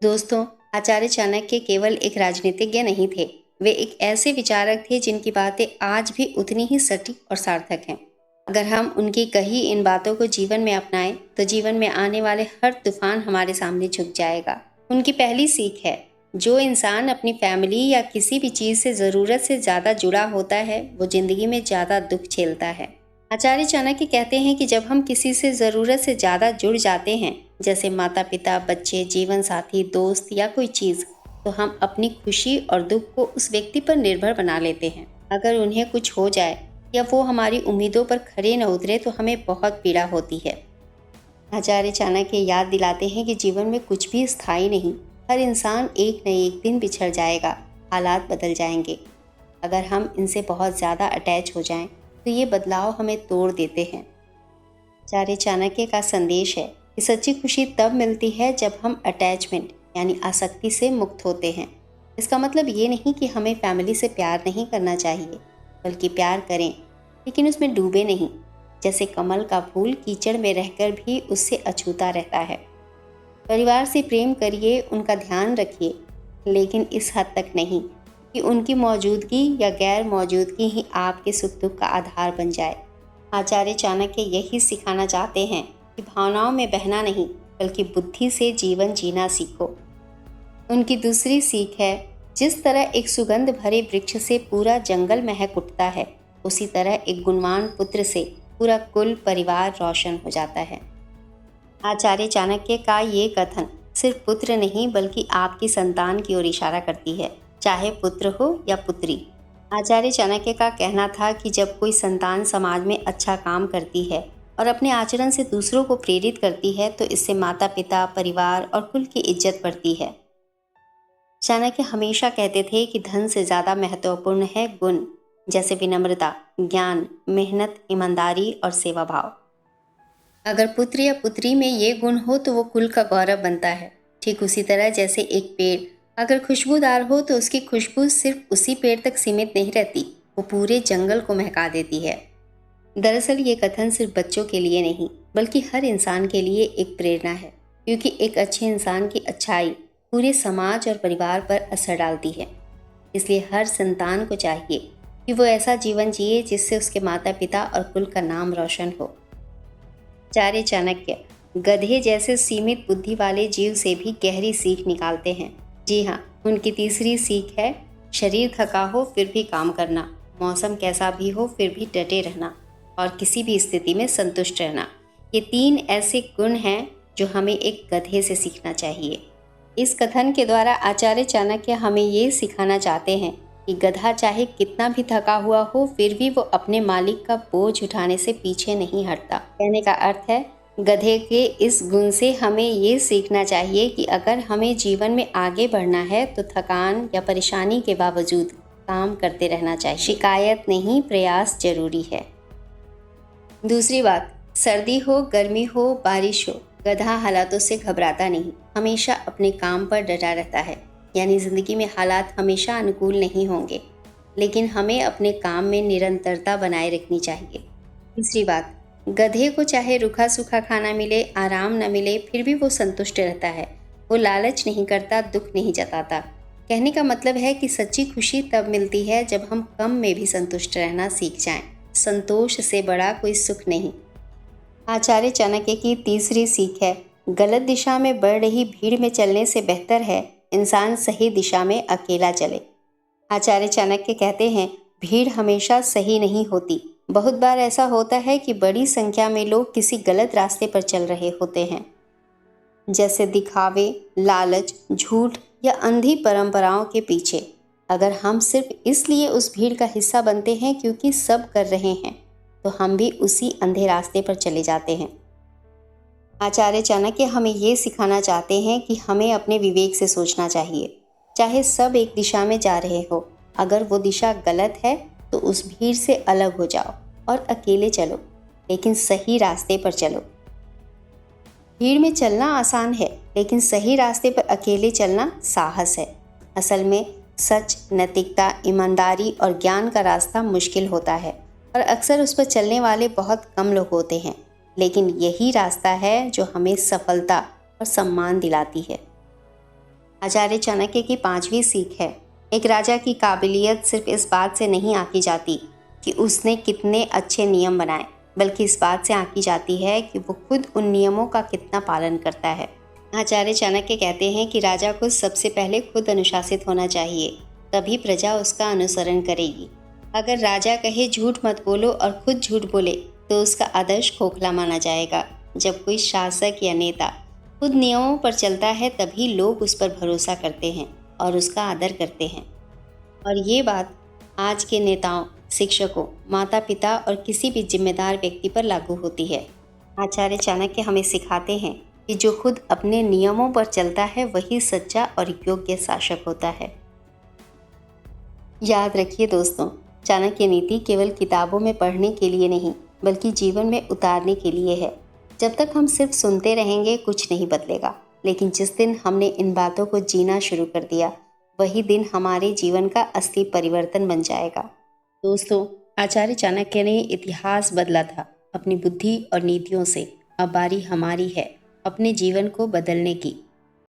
दोस्तों, आचार्य चाणक्य केवल एक राजनीतिज्ञ नहीं थे। वे एक ऐसे विचारक थे जिनकी बातें आज भी उतनी ही सटीक और सार्थक हैं। अगर हम उनकी कही इन बातों को जीवन में अपनाएं तो जीवन में आने वाले हर तूफान हमारे सामने झुक जाएगा। उनकी पहली सीख है, जो इंसान अपनी फैमिली या किसी भी चीज़ से ज़रूरत से ज़्यादा जुड़ा होता है वो ज़िंदगी में ज़्यादा दुख झेलता है। आचार्य चाणक्य कहते हैं कि जब हम किसी से ज़रूरत से ज़्यादा जुड़ जाते हैं, जैसे माता पिता, बच्चे, जीवन साथी, दोस्त या कोई चीज़, तो हम अपनी खुशी और दुख को उस व्यक्ति पर निर्भर बना लेते हैं। अगर उन्हें कुछ हो जाए या वो हमारी उम्मीदों पर खरे न उतरे तो हमें बहुत पीड़ा होती है। आचार्य चाणक्य याद दिलाते हैं कि जीवन में कुछ भी स्थायी नहीं, हर इंसान एक न एक दिन बिछड़ जाएगा, हालात बदल जाएंगे। अगर हम इनसे बहुत ज़्यादा अटैच हो जाएं तो ये बदलाव हमें तोड़ देते हैं। आचार्य चाणक्य का संदेश है कि सच्ची खुशी तब मिलती है जब हम अटैचमेंट यानी आसक्ति से मुक्त होते हैं। इसका मतलब ये नहीं कि हमें फैमिली से प्यार नहीं करना चाहिए, बल्कि प्यार करें लेकिन उसमें डूबे नहीं। जैसे कमल का फूल कीचड़ में रहकर भी उससे अछूता रहता है। परिवार से प्रेम करिए, उनका ध्यान रखिए, लेकिन इस हद तक नहीं कि उनकी मौजूदगी या गैर मौजूदगी ही आपके सुख दुख का आधार बन जाए। आचार्य चाणक्य यही सिखाना चाहते हैं कि भावनाओं में बहना नहीं, बल्कि बुद्धि से जीवन जीना सीखो। उनकी दूसरी सीख है, जिस तरह एक सुगंध भरे वृक्ष से पूरा जंगल महक उठता है, उसी तरह एक गुणवान पुत्र से पूरा कुल परिवार रोशन हो जाता है। आचार्य चाणक्य का ये कथन सिर्फ पुत्र नहीं बल्कि आपकी संतान की ओर इशारा करती है, चाहे पुत्र हो या पुत्री। आचार्य चाणक्य का कहना था कि जब कोई संतान समाज में अच्छा काम करती है और अपने आचरण से दूसरों को प्रेरित करती है तो इससे माता पिता, परिवार और कुल की इज्जत बढ़ती है। चाणक्य हमेशा कहते थे कि धन से ज़्यादा महत्वपूर्ण है गुण, जैसे विनम्रता, ज्ञान, मेहनत, ईमानदारी और सेवा भाव। अगर पुत्र या पुत्री में ये गुण हो तो वो कुल का गौरव बनता है। ठीक उसी तरह जैसे एक पेड़ अगर खुशबूदार हो तो उसकी खुशबू सिर्फ उसी पेड़ तक सीमित नहीं रहती, वो पूरे जंगल को महका देती है। दरअसल ये कथन सिर्फ बच्चों के लिए नहीं बल्कि हर इंसान के लिए एक प्रेरणा है, क्योंकि एक अच्छे इंसान की अच्छाई पूरे समाज और परिवार पर असर डालती है। इसलिए हर संतान को चाहिए कि वो ऐसा जीवन जिए जिससे उसके माता पिता और कुल का नाम रोशन हो। आचार्य चाणक्य गधे जैसे सीमित बुद्धि वाले जीव से भी गहरी सीख निकालते हैं। जी हाँ, उनकी तीसरी सीख है, शरीर थका हो फिर भी काम करना, मौसम कैसा भी हो फिर भी डटे रहना और किसी भी स्थिति में संतुष्ट रहना। ये 3 ऐसे गुण हैं जो हमें एक गधे से सीखना चाहिए। इस कथन के द्वारा आचार्य चाणक्य हमें ये सिखाना चाहते हैं कि गधा चाहे कितना भी थका हुआ हो फिर भी वो अपने मालिक का बोझ उठाने से पीछे नहीं हटता। कहने का अर्थ है, गधे के इस गुण से हमें ये सीखना चाहिए कि अगर हमें जीवन में आगे बढ़ना है तो थकान या परेशानी के बावजूद काम करते रहना चाहिए। शिकायत नहीं, प्रयास जरूरी है। दूसरी बात, सर्दी हो, गर्मी हो, बारिश हो, गधा हालातों से घबराता नहीं, हमेशा अपने काम पर डटा रहता है। यानी ज़िंदगी में हालात हमेशा अनुकूल नहीं होंगे, लेकिन हमें अपने काम में निरंतरता बनाए रखनी चाहिए। तीसरी बात, गधे को चाहे रूखा सूखा खाना मिले, आराम न मिले, फिर भी वो संतुष्ट रहता है। वो लालच नहीं करता, दुख नहीं जताता। कहने का मतलब है कि सच्ची खुशी तब मिलती है जब हम कम में भी संतुष्ट रहना सीख जाएं। संतोष से बड़ा कोई सुख नहीं। आचार्य चाणक्य की तीसरी सीख है, गलत दिशा में बढ़ रही भीड़ में चलने से बेहतर है इंसान सही दिशा में अकेला चले। आचार्य चाणक्य कहते हैं, भीड़ हमेशा सही नहीं होती। बहुत बार ऐसा होता है कि बड़ी संख्या में लोग किसी गलत रास्ते पर चल रहे होते हैं, जैसे दिखावे, लालच, झूठ या अंधी परंपराओं के पीछे। अगर हम सिर्फ इसलिए उस भीड़ का हिस्सा बनते हैं क्योंकि सब कर रहे हैं, तो हम भी उसी अंधे रास्ते पर चले जाते हैं। आचार्य चाणक्य हमें ये सिखाना चाहते हैं कि हमें अपने विवेक से सोचना चाहिए। चाहे सब एक दिशा में जा रहे हो, अगर वो दिशा गलत है तो उस भीड़ से अलग हो जाओ और अकेले चलो, लेकिन सही रास्ते पर चलो। भीड़ में चलना आसान है, लेकिन सही रास्ते पर अकेले चलना साहस है। असल में सच, नैतिकता, ईमानदारी और ज्ञान का रास्ता मुश्किल होता है और अक्सर उस पर चलने वाले बहुत कम लोग होते हैं, लेकिन यही रास्ता है जो हमें सफलता और सम्मान दिलाती है। आचार्य चाणक्य की पांचवी सीख है, एक राजा की काबिलियत सिर्फ इस बात से नहीं आंकी जाती कि उसने कितने अच्छे नियम बनाए, बल्कि इस बात से आंकी जाती है कि वो खुद उन नियमों का कितना पालन करता है। आचार्य चाणक्य कहते हैं कि राजा को सबसे पहले खुद अनुशासित होना चाहिए, तभी प्रजा उसका अनुसरण करेगी। अगर राजा कहे झूठ मत बोलो और खुद झूठ बोले तो उसका आदर्श खोखला माना जाएगा। जब कोई शासक या नेता खुद नियमों पर चलता है तभी लोग उस पर भरोसा करते हैं और उसका आदर करते हैं। और ये बात आज के नेताओं, शिक्षकों, माता पिता और किसी भी जिम्मेदार व्यक्ति पर लागू होती है। आचार्य चाणक्य हमें सिखाते हैं कि जो खुद अपने नियमों पर चलता है वही सच्चा और योग्य शासक होता है। याद रखिए दोस्तों, चाणक्य नीति केवल किताबों में पढ़ने के लिए नहीं, बल्कि जीवन में उतारने के लिए है। जब तक हम सिर्फ सुनते रहेंगे कुछ नहीं बदलेगा, लेकिन जिस दिन हमने इन बातों को जीना शुरू कर दिया वही दिन हमारे जीवन का असली परिवर्तन बन जाएगा। दोस्तों, आचार्य चाणक्य ने इतिहास बदला था अपनी बुद्धि और नीतियों से। अब बारी हमारी है अपने जीवन को बदलने की।